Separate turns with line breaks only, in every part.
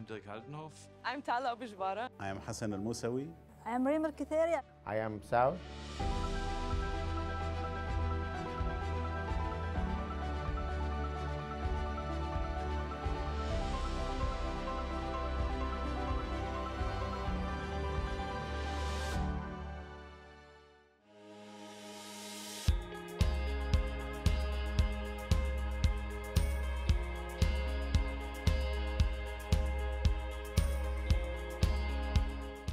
I'm Dirk Haltenhoff.
I'm Tala Abujbara.
I am Hassan Al-Musawi.
I am Reem Al-Kuthairi.
I am Saud.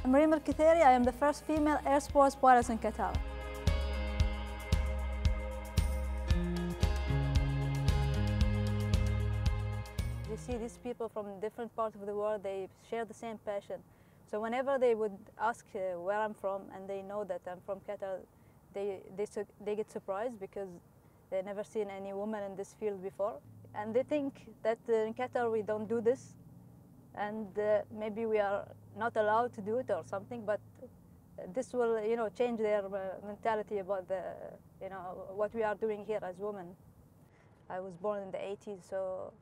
I'm Reem Al-Kuthairi. I am the first female air sports pilot in Qatar. You see these people from different parts of the world, they share the same passion. So whenever they would ask where I'm from and they know that I'm from Qatar, they get surprised because they've never seen any woman in this field before. And they think that in Qatar we don't do this, and maybe we are not allowed to do it or something, but this will, change their mentality about what we are doing here as women. I was born in the 80s, so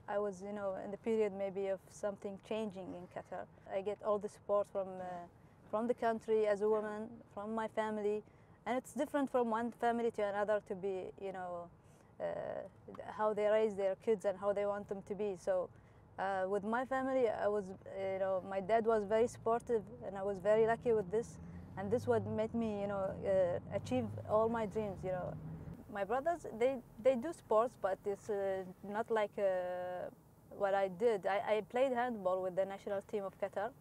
I was, in the period maybe of something changing in Qatar. I get all the support from the country as a woman, from my family, and it's different from one family to another to be, how they raise their kids and how they want them to be. So. With my family, I was, my dad was very supportive, and I was very lucky with this, and this what made me, achieve all my dreams. My brothers, they do sports, but it's not like what I did. I played handball with the national team of Qatar,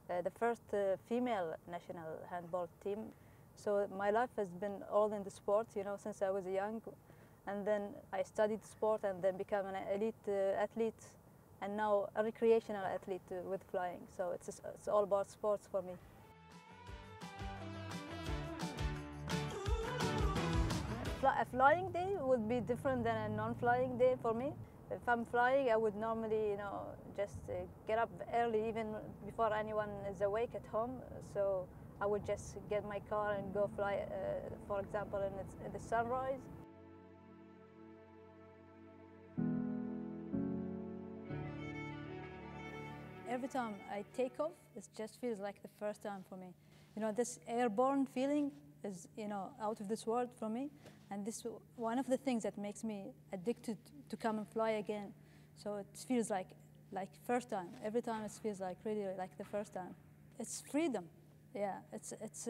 the first female national handball team. So my life has been all in the sport, since I was young, and then I studied sport and then became an elite athlete. And now a recreational athlete with flying. So it's all about sports for me. A flying day would be different than a non-flying day for me. If I'm flying, I would normally, just get up early, even before anyone is awake at home. So I would just get my car and go fly, for example, in the sunrise. Every time I take off, it just feels like the first time for me. This airborne feeling is, out of this world for me. And this one of the things that makes me addicted to come and fly again. So it feels like first time. Every time it feels like really like the first time. It's freedom, yeah. It's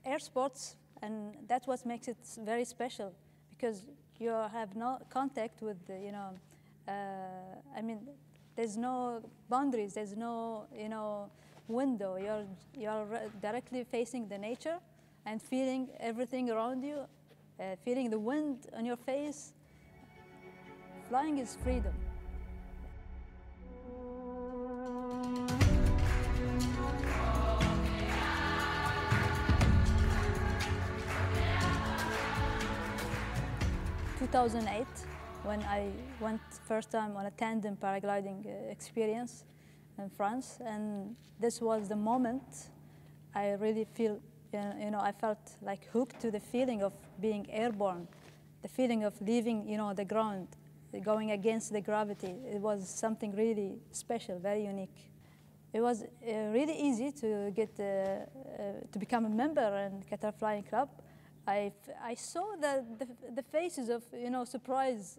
air sports, and that's what makes it very special, because you have no contact with there's no boundaries, there's no, window. You're directly facing the nature and feeling everything around you, feeling the wind on your face. Flying is freedom. In 2008, when I went first time on a tandem paragliding experience in France, and this was the moment I really feel, I felt like hooked to the feeling of being airborne, the feeling of leaving, the ground, going against the gravity. It was something really special, very unique. It was really easy to get to become a member in Qatar Flying Club. I saw the faces of surprise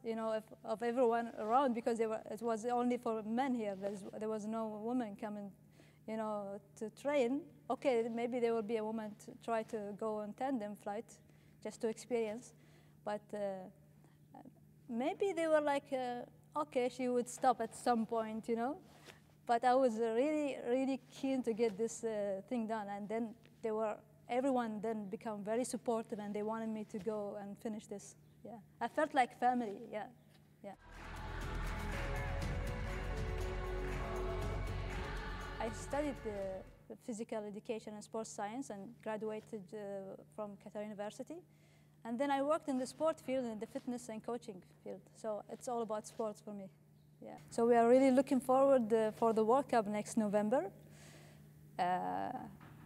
of everyone around, because it was only for men here. There was no woman coming to train. Okay, maybe there will be a woman to try to go on tandem flight just to experience, but maybe they were like, okay, she would stop at some point, But I was really keen to get this thing done, and then everyone then became very supportive, and they wanted me to go and finish this. Yeah, I felt like family. Yeah. I studied physical education and sports science and graduated from Qatar University, and then I worked in the sport field, in the fitness and coaching field. So it's all about sports for me. Yeah. So we are really looking forward for the World Cup next November.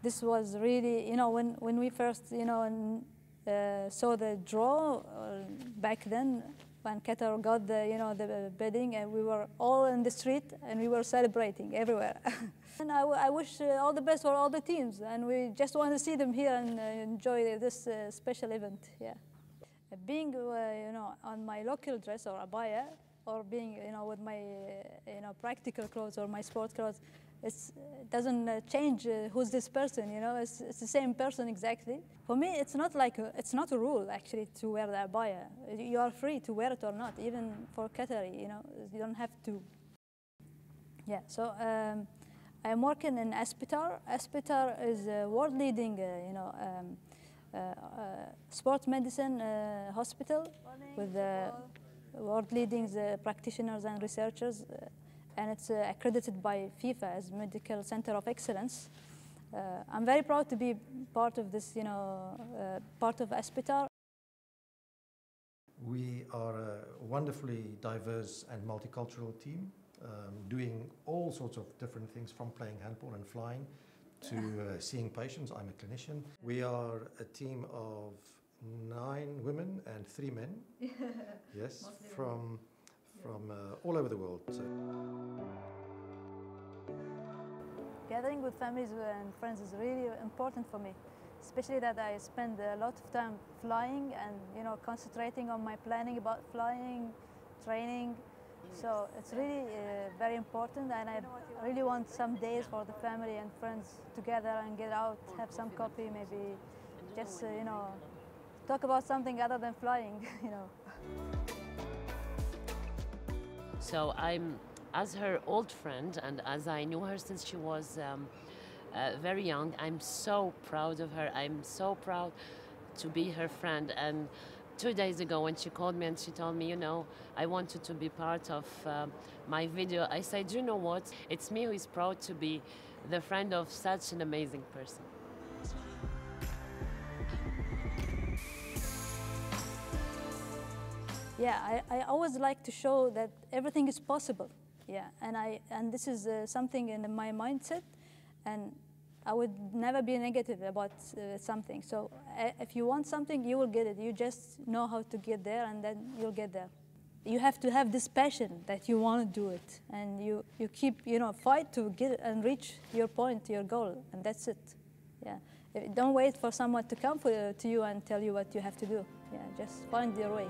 This was really, when we first, saw the draw back then, when Qatar got the, the bidding, and we were all in the street and we were celebrating everywhere. And I wish all the best for all the teams, and we just want to see them here and enjoy this special event. Yeah, being on my local dress or abaya, or being with my practical clothes or my sport clothes, it doesn't change who's this person. It's the same person exactly. For me, it's not a rule actually to wear the abaya. You are free to wear it or not, even for Qatari. You don't have to. Yeah. So I'm working in Aspetar. Aspetar is a world-leading, sport medicine hospital with world-leading practitioners and researchers. And it's accredited by FIFA as Medical Center of Excellence. I'm very proud to be part of this, part of Aspetar.
We are a wonderfully diverse and multicultural team, doing all sorts of different things, from playing handball and flying to seeing patients. I'm a clinician. We are a team of 9 women and 3 men. Yes, from all over the world.
Gathering with families and friends is really important for me, especially that I spend a lot of time flying and concentrating on my planning about flying, training. So it's really very important, and I really want some days for the family and friends together and get out, have some coffee, maybe just talk about something other than flying.
So I'm, as her old friend, and as I knew her since she was very young, I'm so proud of her. I'm so proud to be her friend. And 2 days ago when she called me and she told me, I wanted to be part of my video, I said, you know what? It's me who is proud to be the friend of such an amazing person.
Yeah, I always like to show that everything is possible. Yeah, and this is something in my mindset, and I would never be negative about something. So if you want something, you will get it. You just know how to get there, and then you'll get there. You have to have this passion that you want to do it, and you keep fight to get and reach your point, your goal, and that's it. Yeah, don't wait for someone to come to you and tell you what you have to do. Yeah, just find your way.